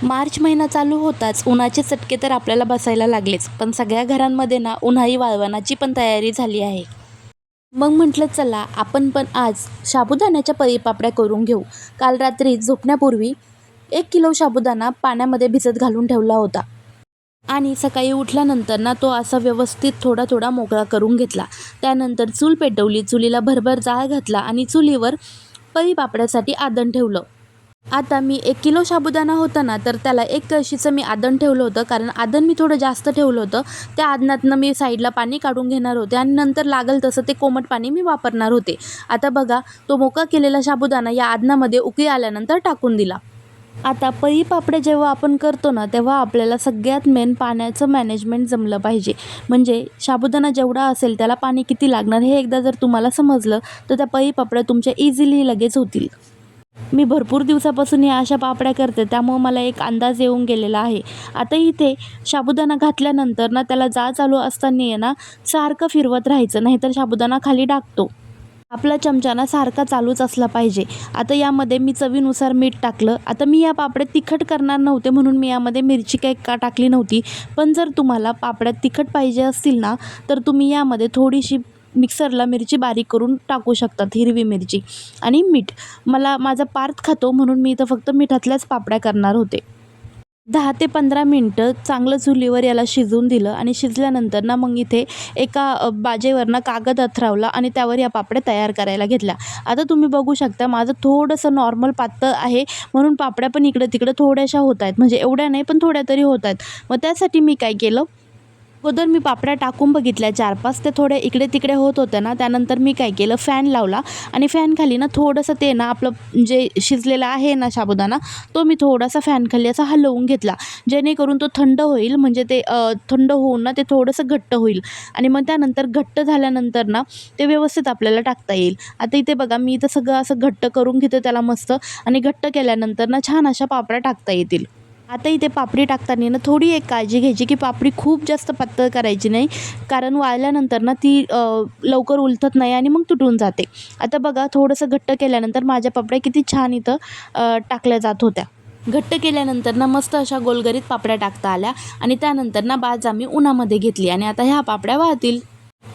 मार्च महिना चालू होताच उन्हाचे चटके तर आपल्याला बसायला लागलेच, पण सगळ्या घरांमध्ये ना उन्हाळी वाळवणाची पण तयारी झाली आहे. मग म्हटलं चला आपण पण आज साबुदाण्याच्या पळीपापड्या करून घेऊ. काल रात्री झोपण्यापूर्वी 1 किलो साबुदाणा पाण्यामध्ये भिजत घालून ठेवला होता आणि सकाळी उठल्यानंतर ना तो असा व्यवस्थित थोडा थोडा मोकळा करून घेतला. त्यानंतर चूल पेटवली, चुलीला भरभर जाळ घातला आणि चुलीवर पळीपापड्यासाठी आदण ठेवलं. आता मी 1 किलो साबुदाणा होता ना, तर त्याला 1 कळशीचं मी आदण ठेवलं होतं, कारण आदण मी थोडं जास्त ठेवलं होतं. त्या आदणातनं मी साईडला पाणी काढून घेणार होते आणि नंतर लागेल तसं ते कोमट पाणी मी वापरणार होते. आता बघा, तो मोकळा केलेला साबुदाणा या आदणामध्ये उकळी आल्यानंतर टाकून दिला. आता पळीपापड्या जेव्हा आपण करतो ना, तेव्हा आपल्याला सगळ्यात मेन पाण्याचं मॅनेजमेंट जमलं पाहिजे. म्हणजे साबुदाणा जेवढा असेल त्याला पाणी किती लागणार हे एकदा जर तुम्हाला समजलं, तर त्या पळीपापड्या तुमच्या इझिली लगेच होतील. मी भरपूर दिवसापासून या अशा पापड्या करते, त्यामुळे मला एक अंदाज येऊन गेलेला आहे. आता इथे साबुदाणा घातल्यानंतर ना त्याला जाळ चालू असताना आहे ना सारखं फिरवत राहायचं, नाहीतर साबुदाणा खाली टाकतो. आपला चमचा ना सारखा चालूच असला पाहिजे. आता यामध्ये मी चवीनुसार मीठ टाकलं. आता मी या पापड्या तिखट करणार नव्हते म्हणून मी यामध्ये मिरची काही टाकली नव्हती. पण जर तुम्हाला पापड्या तिखट पाहिजे असतील ना, तर तुम्ही यामध्ये थोडीशी मिक्सरला मिरची बारीक करून टाकू शकतात, हिरवी मिरची आणि मीठ. माझा पार्थ खातो म्हणून मी इथं फक्त मिठातल्याच पापड्या करणार होते. 10 ते 15 मिनटं चांगलं चुलीवर याला शिजवून दिलं आणि शिजल्यानंतर ना मग इथे एका बाजेवरनं कागद अंथरवला आणि त्यावर या पापड्या तयार करायला घेतल्या. आता तुम्ही बघू शकता माझं थोडंसं नॉर्मल पातळ आहे म्हणून पापड्या पण इकडं-तिकडं थोड्याशा होत आहेत. म्हणजे एवढ्या नाही पण थोड्या तरी होत आहेत. मग त्यासाठी मी काय केलं, अगोदर मी पापड्या टाकून बघितल्या 4-5, ते थोड्या इकडे-तिकडे होत होत्या ना, त्यानंतर मी काय केलं, फॅन लावला आणि फॅनखाली ना थोडंसं ते ना आपलं जे शिजलेलं आहे ना साबुदाणा, तो मी थोडासा फॅनखाली असा हलवून घेतला, जेणेकरून तो थंड होईल. म्हणजे ते थंड होऊन ना ते थोडंसं घट्ट होईल आणि मग त्यानंतर घट्ट झाल्यानंतर ना ते व्यवस्थित आपल्याला टाकता येईल. आता इथे बघा, मी इथं सगळं असं घट्ट करून घेते त्याला मस्त, आणि घट्ट केल्यानंतर ना छान अशा पापड्या टाकता येतील. आता इथे पापडी टाकताना ना थोडी एक काळजी घ्यायची की पापडी खूप जास्त पातळ करायची नाही, कारण वाळल्यानंतर ना ती लवकर उलटत नाही आणि मग तुटून जाते. आता बघा, थोडंसं घट्ट केल्यानंतर माझ्या पापड्या किती छान इथं टाकल्या जात होत्या. घट्ट केल्यानंतर ना मस्त अशा गोलगरीत पापड्या टाकता आल्या आणि त्यानंतर ना बाज आम्ही उन्हामध्ये घेतली आणि आता ह्या पापड्या वाळतील.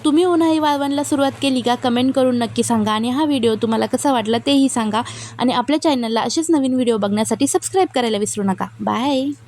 तुम्ही उन्हाळी वाळवणला सुरुवात केली का, कमेंट करून नक्की सांगा. आणि हा व्हिडिओ तुम्हाला कसा वाटला तेही सांगा. आणि आपल्या चॅनलला असेच नवीन व्हिडिओ बघण्यासाठी सबस्क्राईब करायला विसरू नका. बाय.